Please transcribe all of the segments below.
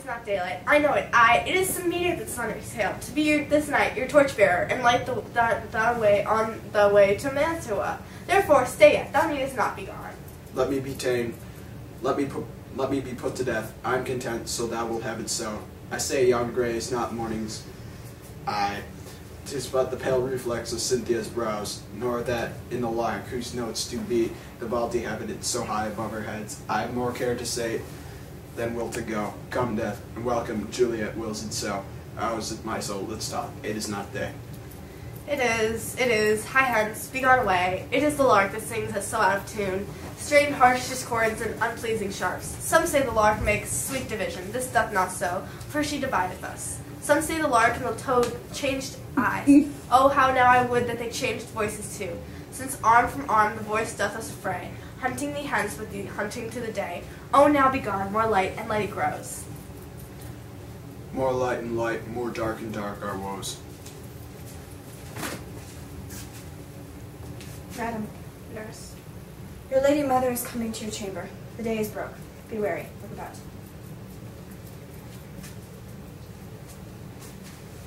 not daylight. I know it. It is some meteor that's on your tail. To be this night your torchbearer, and light the way on the way to Mantua. Therefore, stay yet. Thou needest not be gone. Let me be ta'en. Let me be put to death. I am content, so thou wilt have it so. I say yon grey is not morning's eye. 'Tis but the pale reflex of Cynthia's brows, nor that in the lark whose notes do beat the vaulty heaven so high above our heads. I have more care to say than will to go. Come, death, and welcome. Juliet wills it so. Ours my soul, let's talk. It is not day. It is. Hie hence, be gone away. It is the lark that sings us so out of tune. Strained harsh discords and unpleasing sharps. Some say the lark makes sweet division. This doth not so, for she divideth us. Some say the lark and the toad changed eyes. Oh, how now I would that they changed voices too. Since arm from arm the voice doth us affray, hunting thee hence with thee hunting to the day. Oh, now be gone, more light and light it grows. More light and light, more dark and dark our woes. Madam, nurse, your lady mother is coming to your chamber. The day is broke. Be wary. Look about.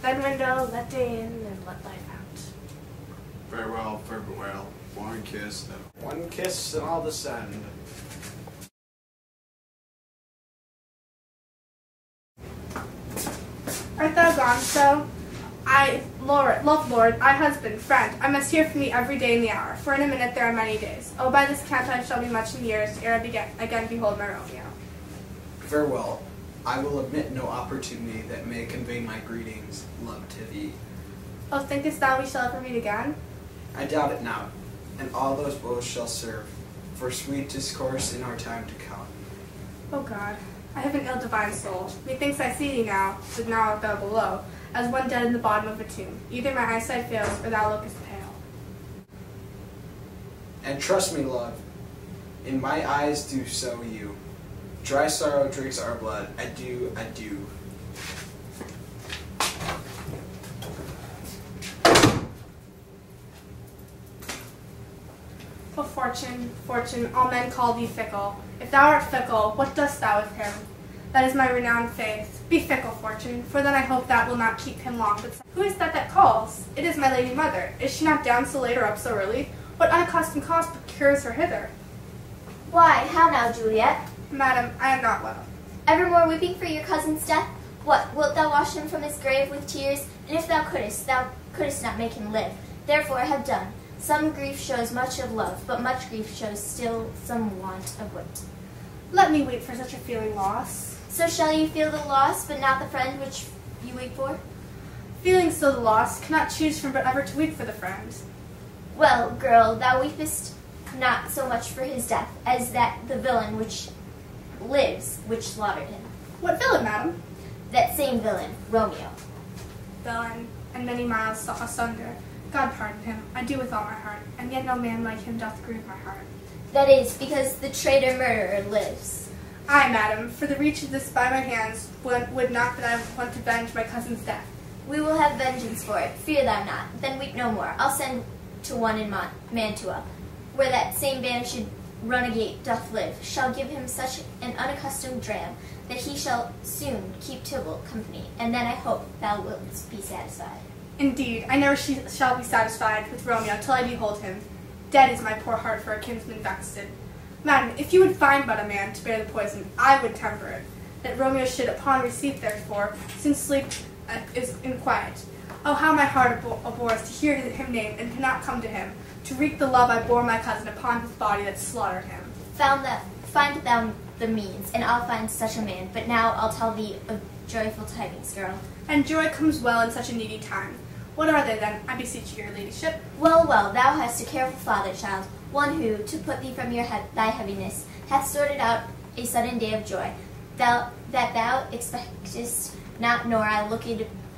Then window, let day in, and let light out. Farewell, farewell. One kiss, and I'll descend. Art thou gone so? Lord, I husband, friend, I must hear from thee every day in the hour, for in a minute there are many days. Oh, by this count I shall be much in years, ere I again behold my Romeo. Farewell. I will omit no opportunity that may convey my greetings, love to thee. Oh, thinkest thou we shall ever meet again? I doubt it not, and all those woes shall serve for sweet discourse in our time to come. Oh God, I have an ill-divine soul. Methinks I see thee now, but now art thou below, as one dead in the bottom of a tomb. Either my eyesight fails, or thou lookest pale. And trust me, love, in my eyes do so you. Dry sorrow drinks our blood. Adieu, adieu. Oh, Fortune, all men call thee fickle. If thou art fickle, what dost thou with him? That is my renowned faith. Be fickle, Fortune, for then I hope that will not keep him long. But who is that calls? It is my lady mother. Is she not down so late or up so early? What unaccustomed cause procures her hither? Why, how now, Juliet? Madam, I am not well. Evermore weeping for your cousin's death? What, wilt thou wash him from his grave with tears? And if thou couldst not make him live. Therefore have done. Some grief shows much of love, but much grief shows still some want of wit. Let me weep for such a feeling loss. So shall you feel the loss, but not the friend which you weep for? Feeling still the loss, cannot choose from but ever to weep for the friend. Well, girl, thou weepest not so much for his death, as that the villain which lives, which slaughtered him. What villain, madam? That same villain, Romeo. Villain, and many miles asunder. God pardon him, I do with all my heart, and yet no man like him doth grieve my heart. That is, because the traitor murderer lives. Aye, madam, for the reach of this by my hands would not that I want to avenge my cousin's death. We will have vengeance for it, fear thou not. Then weep no more. I'll send to one in Mantua, where that same banished runagate doth live, shall give him such an unaccustomed dram, that he shall soon keep Tybalt company, and then I hope thou wilt be satisfied. Indeed, I never shall be satisfied with Romeo till I behold him. Dead is my poor heart for a kinsman vexed. Madam, if you would find but a man to bear the poison, I would temper it, that Romeo should, upon receipt therefore, soon sleep is in quiet. Oh, how my heart abhors to hear him named, and cannot come to him, to wreak the love I bore my cousin upon his body that slaughtered him. Find thou the means, and I'll find such a man. But now I'll tell thee of joyful tidings, girl. And joy comes well in such a needy time. What are they then, I beseech you, your ladyship? Well, well, thou hast a careful father, child, one who, to put thee from thy heaviness, hath sorted out a sudden day of joy, that thou expectest not, nor I looked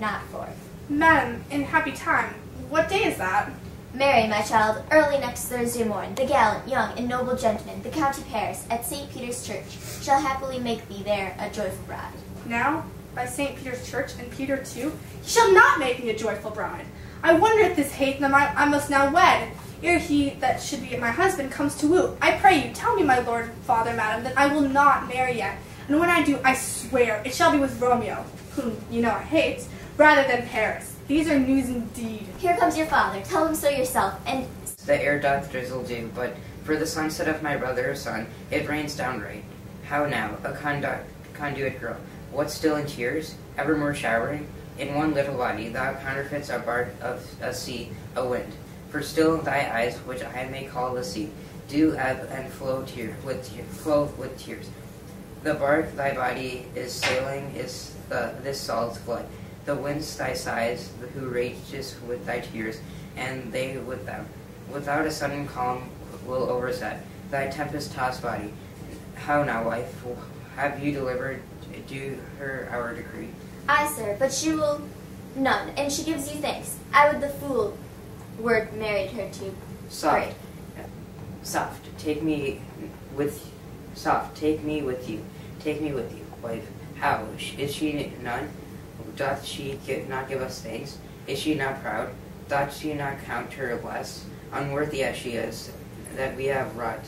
not for. Madam, in happy time, what day is that? Marry, my child, early next Thursday morn, the gallant, young, and noble gentleman, the County Paris, at St. Peter's Church, shall happily make thee there a joyful bride. Now, by St. Peter's Church, and Peter too, he shall not make me a joyful bride. I wonder at this hate that I must now wed, ere he that should be my husband comes to woo. I pray you, tell me, my lord, father, madam, that I will not marry yet. and when I do, I swear it shall be with Romeo, whom you know I hate, rather than Paris. These are news indeed. Here comes your father. Tell him so yourself, and The air doth drizzle dew, but for the sunset of my brother's son, it rains downright. How now, a conduit girl, what still in tears, evermore showering? In one little body thou counterfeits a bard of a sea, a wind. For still thy eyes, which I may call the sea, do ebb and flow with tears. The bark thy body is sailing is this salt flood. The winds thy sighs, who rages with thy tears, and they with them. Without a sudden calm will overset thy tempest-tossed body. How now, wife, have you delivered to her our decree? I, sir, but she will none, and she gives you thanks. I would the fool word married her to. Soft, soft, take me with you. Take me with you, wife. How? Is she none? Doth she not give us thanks? Is she not proud? Doth she not count her blessed? Unworthy as she is, that we have wrought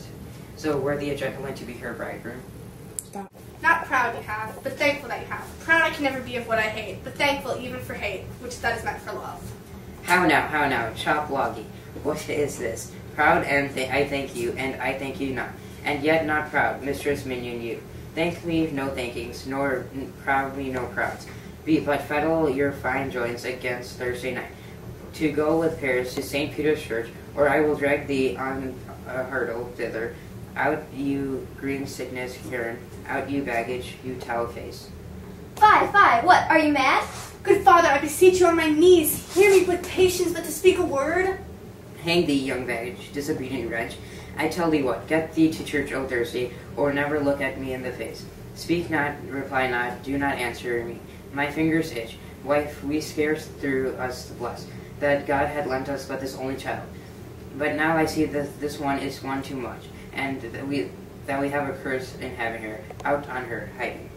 so worthy a gentleman to be her bridegroom. Not proud you have, but thankful that you have. Proud I can never be of what I hate, but thankful even for hate, which that is meant for love. How now, chop loggy. What is this? Proud and I thank you, and I thank you not. And yet not proud, mistress minion you. Thank me no thankings, nor proud me no prouds. Be but fettle your fine joints against Thursday night, to go with Paris to St. Peter's Church, or I will drag thee on a hurdle thither. Out you green sickness, Karen, out you baggage, you towel face. Fie, what, are you mad? Good father, I beseech you on my knees, hear me with patience but to speak a word. Hang thee, young baggage, disobedient wretch. I tell thee what, get thee to church, O Thursday, or never look at me in the face. Speak not, reply not, do not answer me. My fingers itch. Wife, we scarce through us blessed, that God had lent us but this only child. But now I see that this one is one too much, and that we have a curse in having her, out on her, hiding.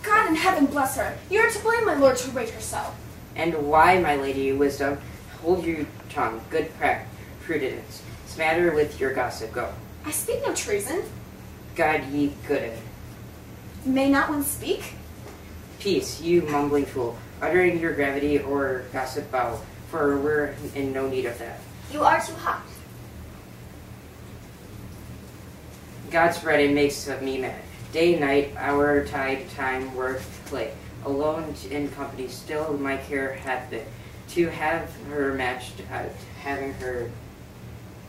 God in heaven bless her. You are to blame, my lord, to rate her so. And why, my lady, wisdom, hold your tongue, good prudence, smatter with your gossip, go. I speak no treason. God ye good. May not one speak? Peace, you mumbling fool, uttering your gravity or gossip bow, for we're in no need of that. You are too hot. God's bread it makes of me mad. Day, night, hour, tide, time, work, play. Alone in company, still my care hath been to have her matched, having her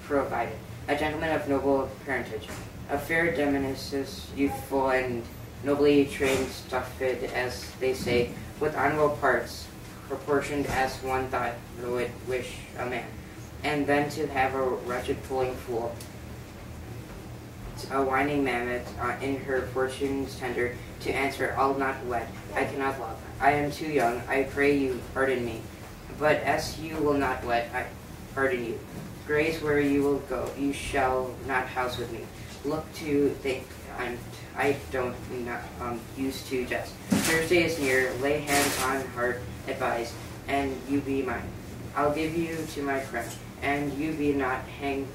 provided. A gentleman of noble parentage, a fair diminutus, youthful and nobly trained, stuffed, as they say, with honorable parts, proportioned as one thought would wish a man. And then to have a wretched pulling fool, a whining mammoth in her fortune's tender, to answer, I'll not wed, I cannot love. I am too young, I pray you pardon me. But as you will not wed, I pardon you. Grace where you will go, you shall not house with me. Look to think, I don't used to jest. Thursday is near, lay hands on heart, advise, and you be mine. I'll give you to my friend, and you be not hang,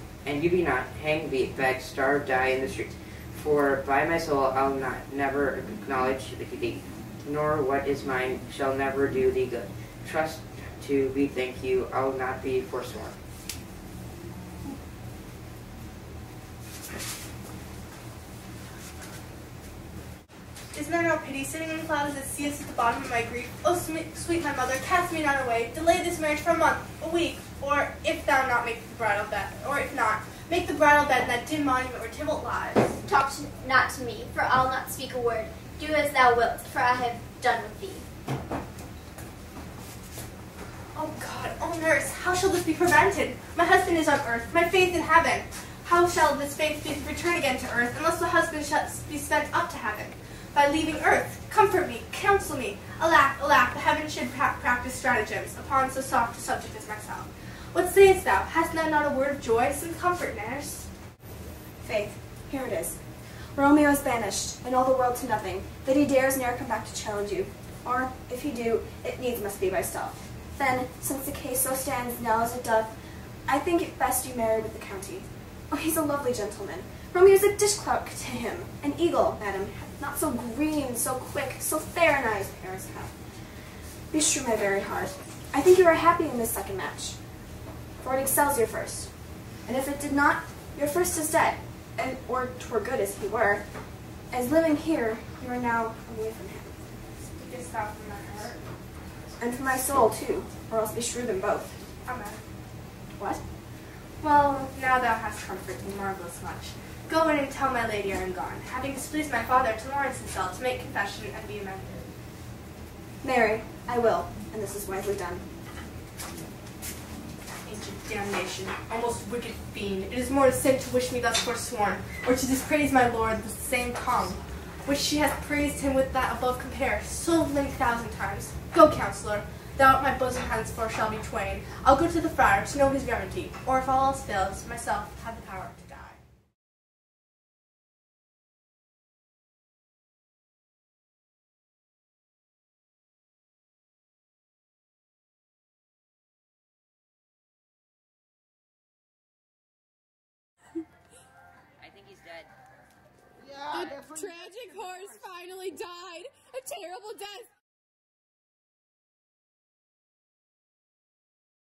beat, beg, starve, die in the streets. For by my soul I'll never acknowledge thee, nor what is mine shall never do thee good. Trust to be thank you, I'll not be forsworn. Is there no pity sitting in clouds that seest at the bottom of my grief? Oh, sweet my mother, cast me not away. Delay this marriage for a month, a week, or if thou not make the bridal bed, or if not, make the bridal bed in that dim monument where Tybalt lies. Talk not to me, for I'll not speak a word. Do as thou wilt, for I have done with thee. Oh God, oh nurse, how shall this be prevented? My husband is on earth, my faith in heaven. How shall this faith be returned again to earth, unless the husband shall be spent up to heaven? By leaving earth, comfort me, counsel me. Alack, alack, the heavens should practice stratagems upon so soft a subject as myself. What sayest thou? Hast thou not a word of joy? Some comfort, nurse. Faith, here it is. Romeo is banished, and all the world to nothing, that he dares ne'er come back to challenge you. Or, if he do, it needs must be by stealth. Then, since the case so stands now as it doth, I think it best you marry with the county. Oh, he's a lovely gentleman, Romeo's a dishclout to him, an eagle, madam, not so green, so quick, so fair an eye as Paris hath. Beshrew my very heart, I think you are happy in this second match, for it excels your first. And if it did not, your first is dead, or 'twere good as he were. As living here, you are now away from him. Speakest thou from my heart? And from my soul, too, or else beshrew them both. Amen. What? Well, now thou hast comforted me marvellous much. Go in and tell my lady I am gone, having displeased my father to Lawrence himself to make confession and be amended. Mary, I will, and this is wisely done. Ancient damnation, almost wicked fiend, it is more a sin to wish me thus forsworn, or to dispraise my lord with the same tongue, which she hath praised him with that above compare so many thousand times. Go, counselor, thou art my bosom henceforth shall be twain. I'll go to the friar to know his remedy, or if all else fails, myself have the power to die. I think he's dead. The tragic horse finally died. A terrible death.